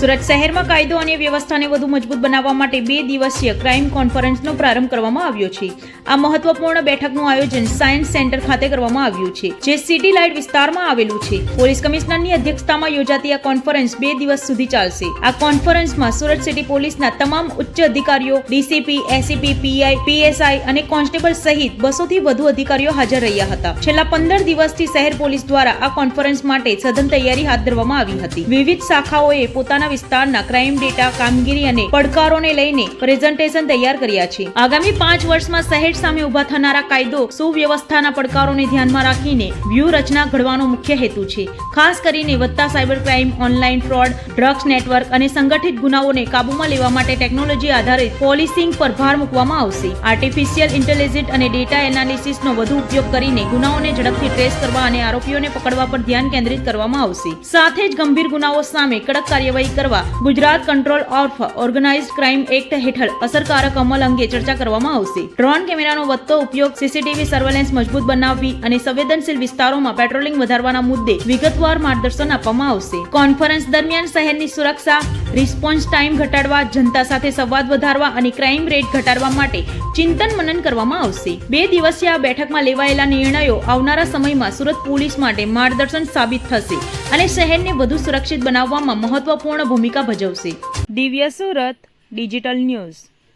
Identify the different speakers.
Speaker 1: સુરત શહેરમાં કાયદો અને વ્યવસ્થાને વધુ મજબૂત બનાવવા માટે 2 દિવસીય ક્રાઇમ કોન્ફરન્સનો પ્રારંભ કરવામાં આવ્યો છે. આ મહત્વપૂર્ણ બેઠકનું આયોજન સાયન્સ સેન્ટર ખાતે કરવામાં આવ્યું છે, જે સિટી લાઇટ વિસ્તારમાં આવેલું છે. પોલીસ કમિશનરની અધ્યક્ષતામાં યોજાતી આ કોન્ફરન્સ 2 દિવસ સુધી ચાલશે. આ કોન્ફરન્સમાં સુરત સિટી પોલીસના તમામ ઉચ્ચ અધિકારીઓ, ડીસીપી, એસીપી, પીઆઈ, પીએસઆઈ અને કોન્સ્ટેબલ સહિત 200 થી વધુ અધિકારીઓ હાજર રહ્યા હતા. છેલ્લા 15 દિવસથી શહેર પોલીસ દ્વારા આ કોન્ફરન્સ માટે સઘન તૈયારી હાથ ધરવામાં આવી હતી. વિવિધ શાખાઓએ પોતાના વિસ્તારના ક્રાઇમ ડેટા, કામગીરી અને પડકારોને લઈને પ્રેઝન્ટેશન તૈયાર કર્યા છે. આગામી 5 વર્ષમાં શહેર સામે ઉભા થનારા કાયદો સુવ્યવસ્થાના પડકારોને ધ્યાનમાં રાખીને વ્યૂહરચના ઘડવાનો મુખ્ય હેતુ છે. ખાસ કરીને વધતા cyber crime, online fraud, drugs network અને સંગઠિત ગુનાઓને કાબૂમાં લેવા માટે ટેકનોલોજી આધારિત પોલીસિંગ પર ભાર મૂકવામાં આવશે. આર્ટિફિશિયલ ઇન્ટેલિજન્સ અને ડેટા એનાલિસિસનો વધુ ઉપયોગ કરીને ગુનાઓને ઝડપથી ટ્રેસ કરવા અને આરોપીઓને પકડવા પર ધ્યાન કેન્દ્રિત કરવામાં આવશે. સાથે જ ગંભીર ગુનાઓ સામે કડક કાર્યવાહી કરવા Gujarat control of organised crime act હેઠળ અસરકારક અમલ અંગે ચર્ચા કરવામાં આવશે. ડ્રોન કેમેરાનો વધતો ઉપયોગ, સીસીટીવી સર્વેલન્સ મજબૂત બનાવવી અને સંવેદનશીલ વિસ્તારોમાં પેટ્રોલિંગ વધારવાના મુદ્દે વિગતવાર માર્ગદર્શન આપવામાં આવશે. કોન્ફરન્સ દરમિયાન શહેરની સુરક્ષા, રિસ્પોન્સ ટાઈમ ઘટાડવા, જનતા સાથે સંવાદ વધારવા અને ક્રાઇમ રેટ ઘટાડવા માટે ચિંતન મનન કરવામાં આવશે. 2 દિવસીય આ બેઠકમાં લેવાયેલા નિર્ણયો આવનારા સમયમાં સુરત પોલીસ માટે માર્ગદર્શન સાબિત થશે અને શહેરને વધુ સુરક્ષિત બનાવવામાં મહત્વપૂર્ણ ભૂમિકા ભજવશે. દિવ્ય સુરત ડિજિટલ ન્યૂઝ.